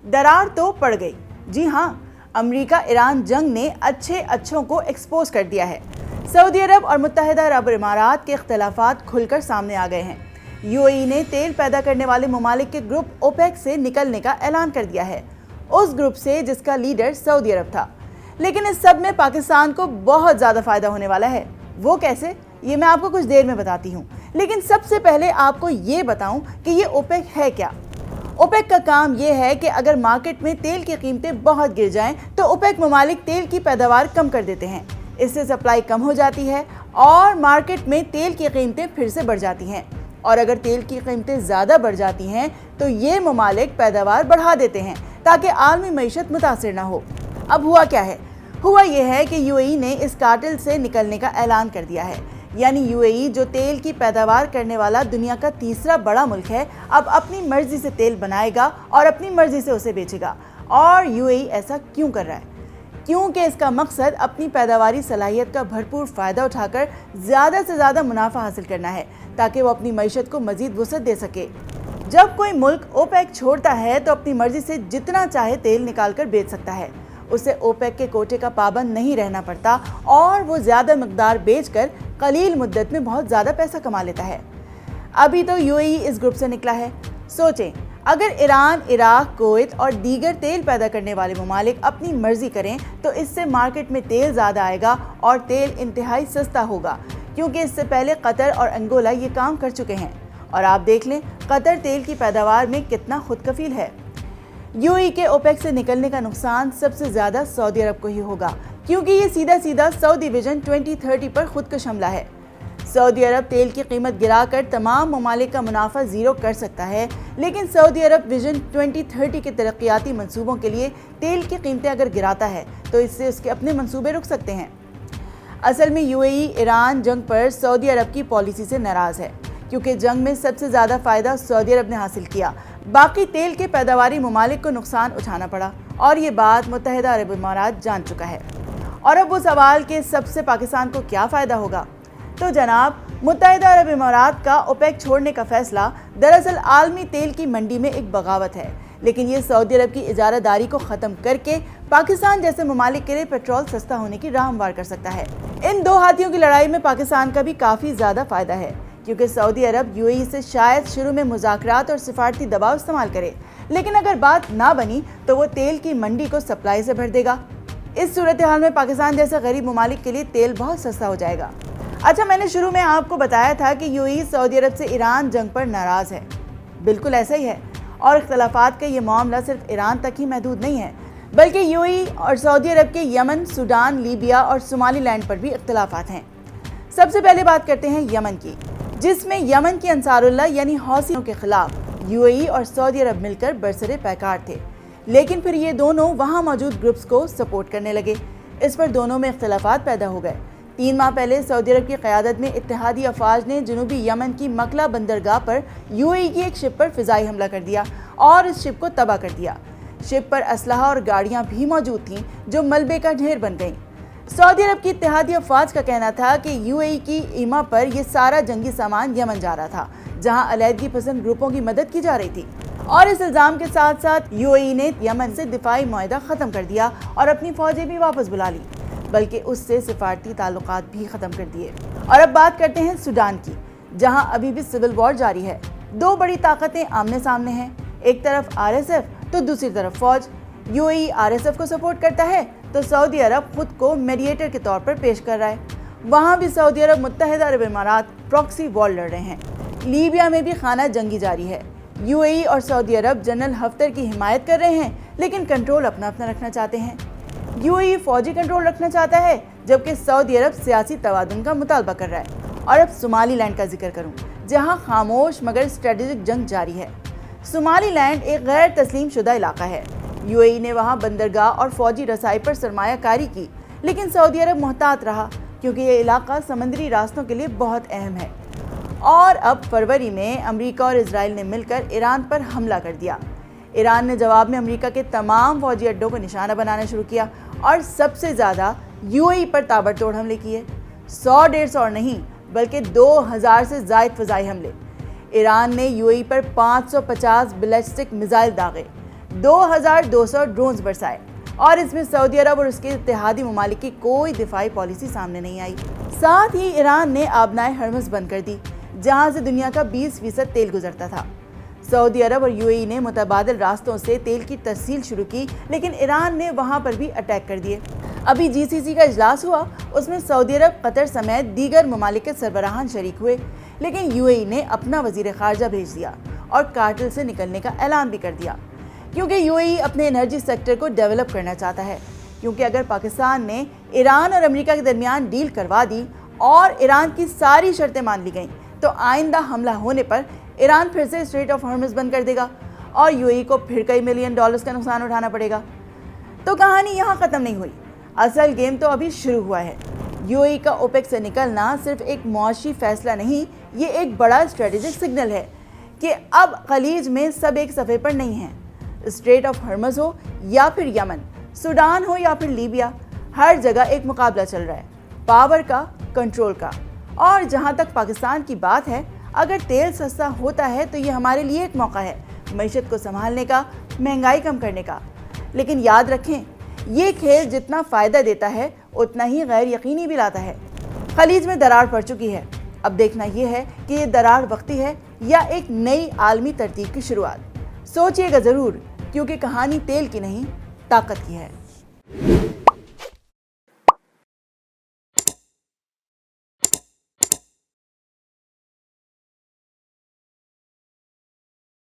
दरार तो पड़ गई। जी हाँ, अमेरिका ईरान जंग ने अच्छों को एक्सपोज कर दिया है। सऊदी अरब और मुत्तहिदा अरब इमारात के इख्तिलाफात खुलकर सामने आ गए हैं। यूएई ने तेल पैदा करने वाले ममालिक के ग्रुप ओपेक से निकलने का ऐलान कर दिया है, उस ग्रुप से जिसका लीडर सऊदी अरब था। लेकिन इस सब में पाकिस्तान को बहुत ज़्यादा फ़ायदा होने वाला है। वो कैसे, ये मैं आपको कुछ देर में बताती हूँ। लेकिन सबसे पहले आपको ये बताऊँ कि ये ओपेक है क्या। ओपेक का काम ये है कि अगर मार्केट में तेल की कीमतें बहुत गिर जाएं तो ओपेक ममालिक तेल की पैदावार कम कर देते हैं। इससे सप्लाई कम हो जाती है और मार्केट में तेल की कीमतें फिर से बढ़ जाती हैं। और अगर तेल की कीमतें ज़्यादा बढ़ जाती हैं तो ये ममालिक पैदावार बढ़ा देते हैं ताकि आलमी मईशत मुतासिर ना हो। अब हुआ क्या है? हुआ यह है कि यूएई ने इस कार्टेल से निकलने का ऐलान कर दिया है। यानी यूएई, जो तेल की पैदावार करने वाला दुनिया का तीसरा बड़ा मुल्क है, अब अपनी मर्जी से तेल बनाएगा और अपनी मर्जी से उसे बेचेगा। और यूएई ऐसा क्यों कर रहा है? क्योंकि इसका मकसद अपनी पैदावारी सलाहियत का भरपूर फ़ायदा उठाकर ज़्यादा से ज़्यादा मुनाफा हासिल करना है ताकि वो अपनी मईशत को मज़ीद वुसअत दे सके। जब कोई मुल्क ओपेक छोड़ता है तो अपनी मर्जी से जितना चाहे तेल निकाल कर बेच सकता है। उसे ओपेक के कोटे का पाबंद नहीं रहना पड़ता और वो ज़्यादा मकदार बेचकर कलील मुद्दत में बहुत ज़्यादा पैसा कमा लेता है। अभी तो यूएई इस ग्रुप से निकला है। सोचें, अगर ईरान, इराक, कुवैत और दीगर तेल पैदा करने वाले ममालिक अपनी मर्जी करें तो इससे मार्केट में तेल ज़्यादा आएगा और तेल इंतहाई सस्ता होगा, क्योंकि इससे पहले कतर और अंगोला ये काम कर चुके हैं। और आप देख लें, कतर तेल की पैदावार में कितना खुद कफील है। यूएई के ओपेक से निकलने का नुकसान सबसे ज़्यादा सऊदी अरब को ही होगा, क्योंकि ये सीधा सऊदी विजन 2030 पर खुदकश हमला है। सऊदी अरब तेल की कीमत गिराकर तमाम ममालिक का मुनाफा ज़ीरो कर सकता है, लेकिन सऊदी अरब विजन 2030 के तरक्याती मंसूबों के लिए तेल की कीमतें अगर गिराता है तो इससे उसके अपने मंसूबे रुक सकते हैं। असल में यूएई ईरान जंग पर सऊदी अरब की पॉलिसी से नाराज़ है, क्योंकि जंग में सबसे ज़्यादा फ़ायदा सऊदी अरब ने हासिल किया। बाकी तेल के पैदावारी ममालिक को नुकसान उठाना पड़ा और ये बात मुत्तहिदा अरब इमारात जान चुका है। और अब वो सवाल कि सबसे पाकिस्तान को क्या फ़ायदा होगा। तो जनाब, मुत्तहिदा अरब इमारात का ओपेक छोड़ने का फ़ैसला दरअसल आलमी तेल की मंडी में एक बगावत है, लेकिन ये सऊदी अरब की इजारादारी को ख़त्म करके पाकिस्तान जैसे ममालिक के लिए पेट्रोल सस्ता होने की राह हमवार कर सकता है। इन दो हाथियों की लड़ाई में पाकिस्तान का भी काफ़ी ज़्यादा फ़ायदा है, क्योंकि सऊदी अरब यूएई से शायद शुरू में मुज़ाकरात और सिफारती दबाव इस्तेमाल करे, लेकिन अगर बात ना बनी तो वो तेल की मंडी को सप्लाई से भर देगा। इस सूरत हाल में पाकिस्तान जैसे गरीब ममालिक के लिए तेल बहुत सस्ता हो जाएगा। अच्छा, मैंने शुरू में आपको बताया था कि यूएई सऊदी अरब से ईरान जंग पर नाराज़ है। बिल्कुल ऐसा ही है, और इख्तलाफात का ये मामला सिर्फ ईरान तक ही महदूद नहीं है, बल्कि यूएई और सऊदी अरब के यमन, सूडान, लीबिया और सोमालीलैंड पर भी इख्तलाफात हैं। सबसे पहले बात करते हैं यमन की, जिसमें यमन की अंसारुल्लाह यानी हौसियों के खिलाफ यूएई और सऊदी अरब मिलकर बरसरे पैकार थे, लेकिन फिर ये दोनों वहाँ मौजूद ग्रुप्स को सपोर्ट करने लगे। इस पर दोनों में इख्तलाफात पैदा हो गए। 3 माह पहले सऊदी अरब की क़यादत में इत्तेहादी अफवाज ने जनूबी यमन की मकला बंदरगाह पर यूएई की एक शिप पर फ़िज़ाई हमला कर दिया और इस शिप को तबाह कर दिया। शिप पर असलहा और गाड़ियाँ भी मौजूद थीं जो मलबे का ढेर बन गईं। सऊदी अरब की इत्तेहादी अफवाज का कहना था कि यूएई की ईमा पर यह सारा जंगी सामान यमन जा रहा था, जहां अलैदगी पसंद ग्रुपों की मदद की जा रही थी। और इस इल्ज़ाम के साथ साथ यूएई ने यमन से दिफाई मुआहदा ख़त्म कर दिया और अपनी फ़ौजें भी वापस बुला ली, बल्कि उससे सिफारती ताल्लुकात भी ख़त्म कर दिए। और अब बात करते हैं सूडान की, जहां अभी भी सिविल वॉर जारी है। 2 बड़ी ताकतें आमने सामने हैं, एक तरफ आरएसएफ तो दूसरी तरफ फ़ौज। यूएई आरएसएफ को सपोर्ट करता है तो सऊदी अरब खुद को मीडिएटर के तौर पर पेश कर रहा है। वहाँ भी सऊदी अरब, मुत्तहिदा अरब इमारात प्रॉक्सी वॉर लड़ रहे हैं। लीबिया में भी खाना जंगी जारी है। यूएई और सऊदी अरब जनरल हफ्तर की हिमायत कर रहे हैं, लेकिन कंट्रोल अपना अपना रखना चाहते हैं। यूएई फौजी कंट्रोल रखना चाहता है, जबकि सऊदी अरब सियासी तवादुन का मुतालबा कर रहा है। और अब सोमालीलैंड का जिक्र करूँ, जहाँ खामोश मगर स्ट्रेटेजिक जंग जारी है। सोमालीलैंड एक गैर तस्लीम शुदा इलाका है। यूएई ने वहाँ बंदरगाह और फौजी रसाई पर सरमायाकारी की, लेकिन सऊदी अरब मोहतात रहा, क्योंकि ये इलाका समंदरी रास्तों के लिए बहुत अहम है। और अब फरवरी में अमेरिका और इजराइल ने मिलकर ईरान पर हमला कर दिया। ईरान ने जवाब में अमेरिका के तमाम फौजी अड्डों को निशाना बनाना शुरू किया और सबसे ज़्यादा यूएई पर ताबड़तोड़ हमले किए। 100-150 और नहीं, बल्कि 2000 से ज़ायद फ़िज़ाई हमले। ईरान ने यूएई पर 550 बैलिस्टिक मिसाइल दागे। 2200 ड्रोन्स बरसाए और इसमें सऊदी अरब और उसके इत्तेहादी ममालिक की कोई दिफाई पॉलिसी सामने नहीं आई। साथ ही ईरान ने आबनाए हर्मस बंद कर दी, जहां से दुनिया का 20% तेल गुजरता था। सऊदी अरब और यूएई ने मुतबादिल रास्तों से तेल की तरसील शुरू की, लेकिन ईरान ने वहां पर भी अटैक कर दिए। अभी जीसीसी का इजलास हुआ, उसमें सऊदी अरब, कतर समेत दीगर ममालिक के सरबराहान शरीक हुए, लेकिन यूएई ने अपना वजीर खारजा भेज दिया और कार्टेल से निकलने का ऐलान भी कर दिया, क्योंकि यूएई अपने एनर्जी सेक्टर को डेवलप करना चाहता है। क्योंकि अगर पाकिस्तान ने ईरान और अमेरिका के दरमियान डील करवा दी और ईरान की सारी शर्तें मान ली गईं, तो आइंदा हमला होने पर ईरान फिर से स्ट्रेट ऑफ हॉर्मुज़ बंद कर देगा और यूएई को फिर कई मिलियन डॉलर्स का नुकसान उठाना पड़ेगा। तो कहानी यहाँ ख़त्म नहीं हुई, असल गेम तो अभी शुरू हुआ है। यूएई का ओपेक से निकलना सिर्फ एक मुआशी फैसला नहीं, ये एक बड़ा स्ट्रेटेजिक सिग्नल है कि अब खलीज में सब एक सफ़े पर नहीं हैं। स्ट्रेट ऑफ हॉर्मुज़ हो या फिर यमन, सूडान हो या फिर लीबिया, हर जगह एक मुकाबला चल रहा है, पावर का, कंट्रोल का। और जहाँ तक पाकिस्तान की बात है, अगर तेल सस्ता होता है तो ये हमारे लिए एक मौका है मईशत को संभालने का, महंगाई कम करने का। लेकिन याद रखें, ये खेल जितना फ़ायदा देता है उतना ही गैर यकीनी भी लाता है। खलीज में दरार पड़ चुकी है, अब देखना ये है कि ये दरार वक्ती है या एक नई आलमी तरतीब की शुरुआत। सोचिएगा ज़रूर, क्योंकि कहानी तेल की नहीं, ताकत की है।